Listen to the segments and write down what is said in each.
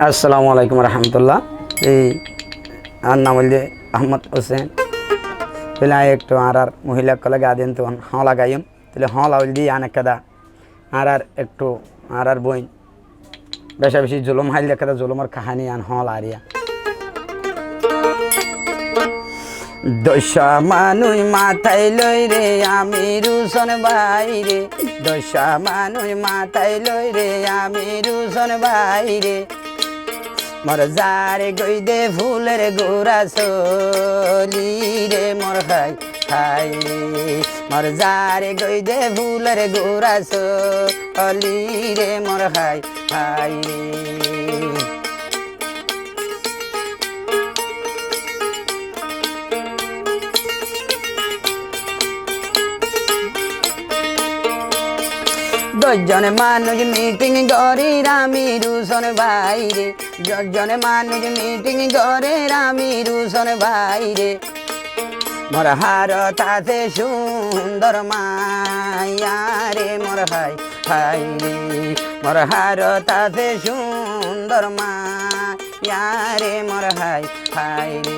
আসসালামু আলাইকুম রহমতুল্লাহ। এই আর নাম হইলে আহমদ হোসেন। তাহলে একটু আর মহিলা কলে গা দিন তখন হলা গাইম তাহলে হলা হইল দিয়ে আনেক কাদা আর একটু আর বইন বেশা বেশি জুলুম হাইল দেখা জুলুমের কাহানি আন হল আরিয়া দশা মানুষ মাথায় লই রে আমি রুসন বাইরে, দশা মানুষ মাথায় লই রে আমি রুসন বাইরে। মোর যারে গই দে ফুলের গোড়া চলি রে মোর খাই খাই রে, মোর যারে গই দে ফুলের গোড়া চলি রে মোর খাই খাই রে। দশজনে মানুষ মিটিং করে আমি রুসন বাইরে, দশজনে মানুষ মিটিং করে আমি রুসন বাইরে। মোর হারত আছে সুন্দর মায়া রে মোর হাই হাই রে, মোর হারত আছে সুন্দর মায়া রে মোর হাই হাই রে।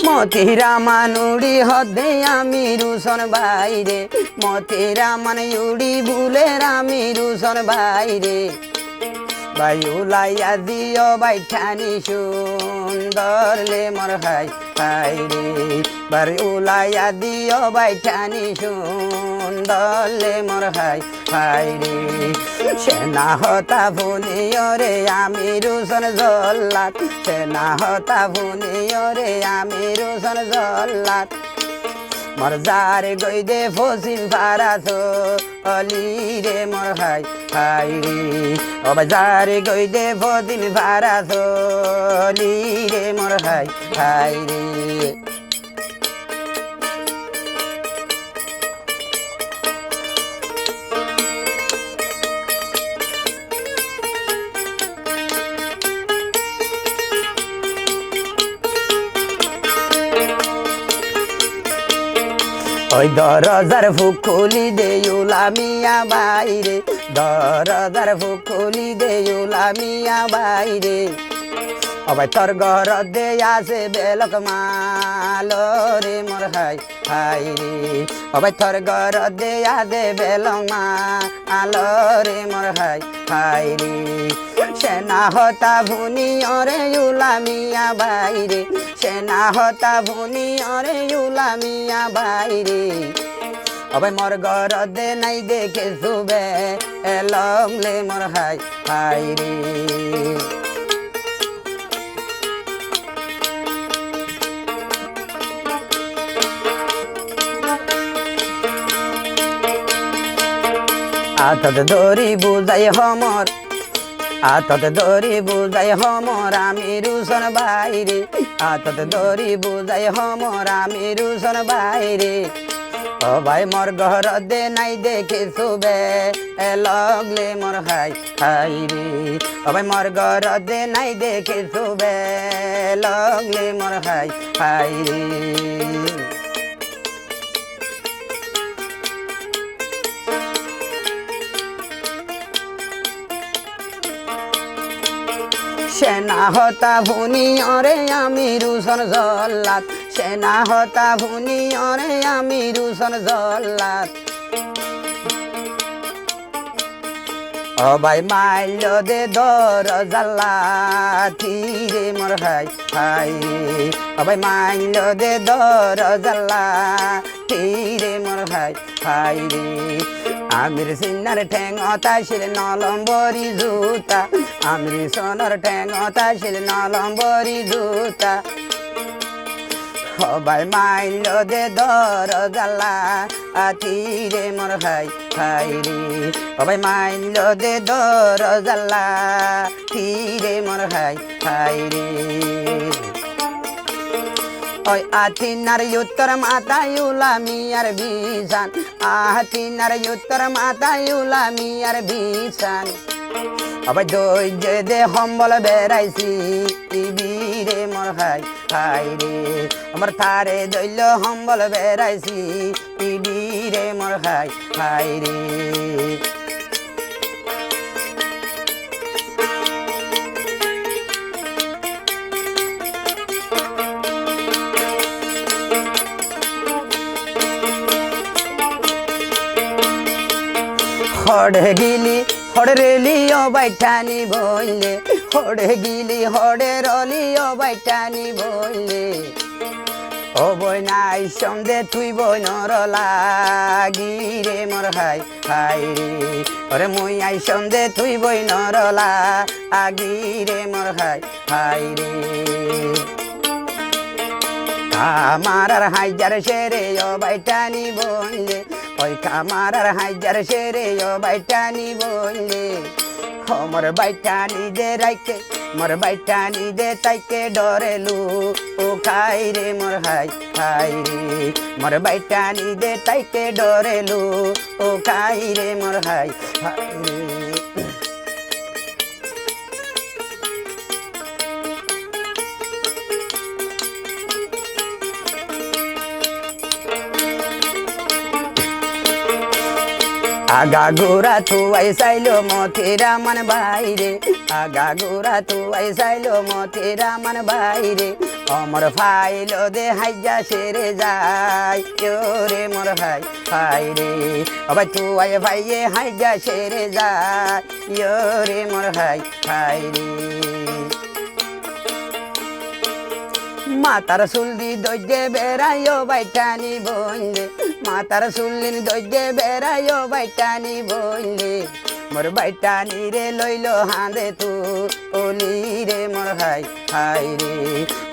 মতিরা মানুড়ি হদে আমি রুসন বাইরে, মতিরা মানে উড়ি বুলের আমি রুসন বাইরে। বায়ু লাইয়া দিও বাইঠানি সুন্দর লে মোর হাই হাই রে, বায়ু লাইয়া দিও বাইঠানি সুন্দর লে মোর হাই হাই রে। সেনা হতা ভুনিও রে আমি রুসন জল্লাদ, সেনা হতা ভুনিও রে আমি রুসন জল্লাদ। মোর যারে গই দে ফসিম ফারাস অলি রে মোর হাই হাই রে, ও যারে গই দে ফসিম ফারাস অলি রে মোর হাই হাই রে। ওই দরজার ফুকুলি দেউলা মিয়া বাইরে, দরজার ফুকুলি দেউলা মিয়া বাইরে। অবাই তোর ঘর দে আসে বেলক মাল রে মোর হাই হাই রে, অবাই তোর ঘর দে আদে বেলক মাল রে মোর হাই হাই রে। সেনা হতা ভুনি অরে উলা মিয়া বাইরে, সেনা হতা ভুনি অরে উলা মিয়া বাইরে। অবাই মোর ঘর দে নাই দেখে শুবে এলম লে মোর হাই হাই রে। আতত দড়ি বুঝাই হমর, আতত দড়ি বুঝাই হমর আমি রুসন বাইরে, আতত দড়ি বুঝাই হমর আমি রুসন বাইরে। ও ভাই মোর ঘর দে নাই দেখে শুবে লগলে মোর হাই হাই রে, ও ভাই মোর ঘর দে নাই দেখে শুবে লগলে মোর হাই হাই রে। সেনা হতা ভুনি অরে আমি রুসন জল্লাদ, সেনা হতা ভুনি অরে আমি রুসন জল্লাদ। ও ভাই মাইল দে দর জাল্লাতি রে মোর হাই হাই রে, ও ভাই মাইল দে দর জাল্লাতি রে মোর হাই হাই রে। আমির সিনার ঠেঙতা শিল নলম্বরি জুতা, আমির সোনার ঠেঙতা শিল নলম্বরি জুতা। সবাই মাইল দে দর জালা আতি রে মোর হাই হাই রে, সবাই মাইল দে দর জালা রে মোর হাই হাই রে। ওই আথিনার উত্তর মাথায় উলামিয়ার বিছান আথিনার উত্তর মাথায় উলামিয়ার বিছান আবার ধৈর্য দে সম্বল বেড়াইছি বীরে মোর হাই হাই রে আমার থারে দৈল সম্বল বেড়াইছি বীরে মোর হাই হাই রে হড়ে গিলি হড়ে রেলিও বাইঠানি বইলে হড়ে গিলি হড়ে রলিও বাইঠানি বইলে ও বই নাই সন্দে তুই বই নর লাগি রে মোর হাই হাই রে ওরে মুই আই সন্দে তুই বই নর লাগি রে মোর হাই হাই রে কামারার হাইজার সেরে ও বাইটানি বইলে ওই কামারার হাইজার সেরে ও বাইটানি বইলে মোর বাইটানি দে রাইকে মোর বাইটানি দে তাইকে ডরেলু ও খাই রে মোর হাই হাই রে মোর বাইটানি দে তাইকে ডরেলু ও খাই রে মোর হাই হাই রে আগা গোরা তু আইসাইলো মথেরা মন বাইরে আগা গোরা তু আইসাইলো মথেরা মন বাইরে অমর ফাইলো দে হাইজা সেরে যায় রে মোর হাই হাই রে আবার তু আই ভাইয়ে হাইজা সেরে যায় রে মোর হাই হাই রে মাতার সুলদি দৈজে বেড়াইও বাইটানি বইলে মাতার সুলদিন দৈজে বেড়াইও বাইটানি বইলে মোর বাইটানি রে লইল হাঁদে তু ওলি রে মোর হাই হাই রে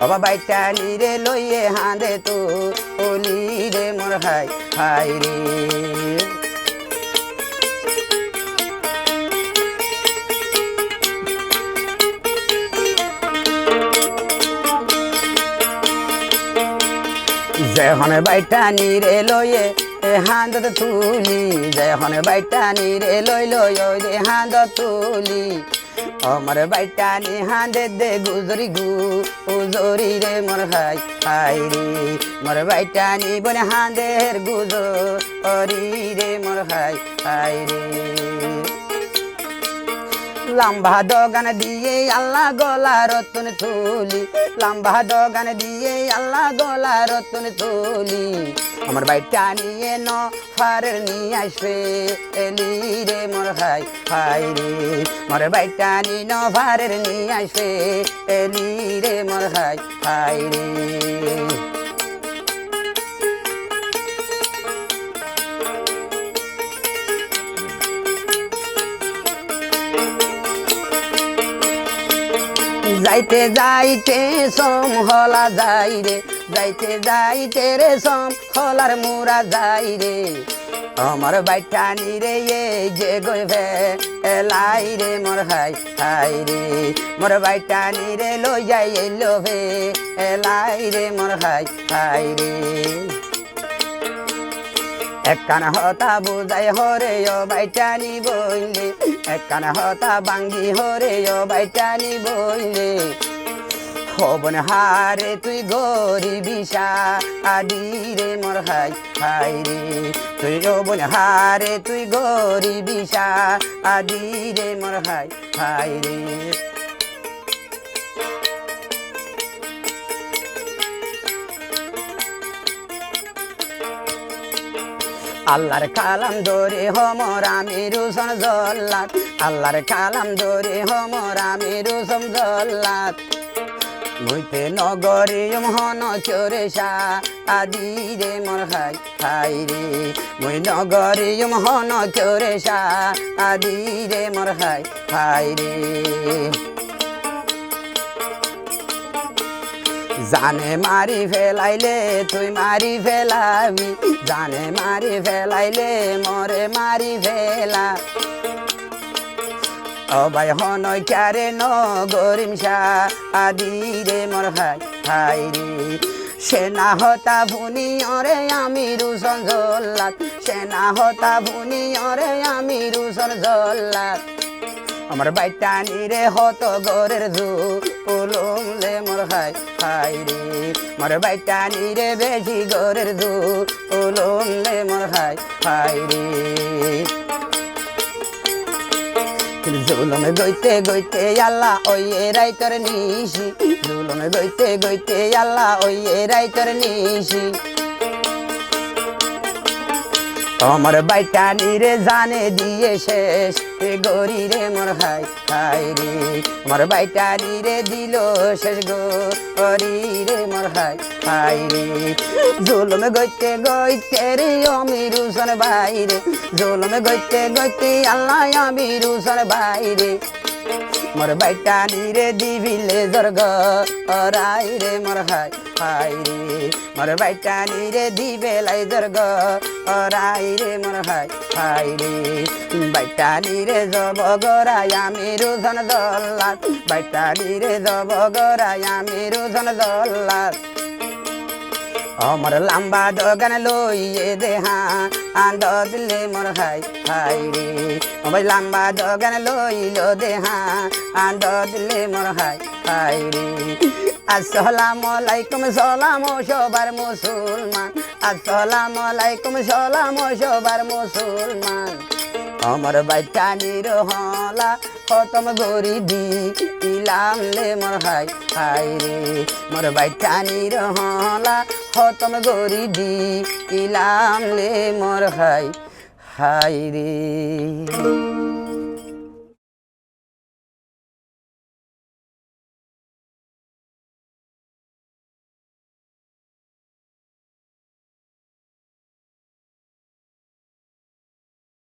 বাবা বাইটানি রে লইয়ে হাঁদে তু ওলি রে মোর হাই হাই রে যখন বাইটানি রে লইয়ে হাঁদত তুলি যখন বাইটানি রে লইল রে হাঁদত তুলি আমার বাইটানি হাঁদে দে গুজরি গুজরি রে মোর হাই হাই রে মোর বাইটানি বনে হাঁদের গুজরি রে মোর হাই হাই রে লম্বা দোকান দিয়ে আল্লাহ গলা রতন তুলি লম্বা দোকান দিয়ে আল্লাহ গলা রতন তুলি আমার বাইটা নিয়ে ন ফারের নিয়ে আসবে এলি রে মোর হাই হাই রে মোর বাইটা নি ন ফারের নিয়ে আসবে এলি রে মোর হাই হাই রে যাইতে যাইতে সম হলা যাই রে যাইতে যাইতে রে সম হলার মুরা যাই রে আমার বাইটানি রে যে গই লাই রে মোর হাই হাই রে মোর বাইটানি রে লই যাই এলো লাই রে মোর হাই হাই রে একখান হতা বুঝাই হরে ও বাইটানি বইলে একখান হতা বাঙ্গি হরে ও বাইটানি বইলে হবন হারে তুই গরিবিশা আদি রে মোর হাই হাই রে তুই হবন হারে তুই গরিবিশা আদি রে মোর হাই হাই রে আল্লাহর কালাম ধরে হমর আমি রুসন জল্লাত আল্লাহর কালাম ধরে হমর আমি রুসম জল্লাত মুইতে নগরে হন চোরে আদি রে মোর হাই হাই রে মুই নগরে হন চোরে আদি রে মোর হাই হাই রে জানে মারি ফেলাইলে তুই মারি ফেলাবি জানে মারি ফেলাইলে মরে মারি ফেলা ও ভাই হন ক্যারে ন গরিম আদি রে মোর হাই হাই রে সেনা হতা ভুনি অরে আমি রুশন জল্লাদ সেনা হতা ভুনি অরে আমি রুশন জল্লাদ আমার বাইটানি রে হত গরের জু পুলুমলে মোর হাই হাই রে মোর বাইটানি রে বেশি গরের জু পুলুমলে মোর হাই হাই রে জুলুমে গইতে গইতে আল্লাহ ওই রাইতর নিশি জুলুমে গইতে গইতে আল্লাহ ওই রাইতর নিশি আমার বাইটানি রে জানে দিয়ে শেষ এ গরি রে মোর হাই হাই রে আমার বাইটানি রে দিল শেষ গরি রে মোর হাই হাই রে জুলুমে গইতে গইতে রে আমি রুশন বাইরে জুলুমে গইতে গইতে আল্লাহ আমি রুশন বাইরে মোর বাইটানি রে দিবিলে জর্গ অরাই রে মোর হাই হাই রে মোর বাইটানি রে দিবেলাই জর্গ অরাই রে মোর হাই হাই রে বাইটানি রে জব গরাই আমি রুশন জল্লাদ বাইটানি রে জব গরাই আমি রুশন জল্লাদ আমার লম্বা দোকান লইয়ে দেহা আন্দ দিলে মোর হাই হাই রে আমার লম্বা দোকান লইল দেহা আন্দ দিলে মোর হাই হাই রে আসসালামু আলাইকুম সালাম সবার মুসলমান আসসালামু আলাইকুম সালাম সবার মুসলমান আমার বাইটানির হলা খতম গরি দি ইলাম লে মোর হাই হাই রে মোর বাইটানির হলা খতম গরি দি ইলাম লে মোর হাই হাই রে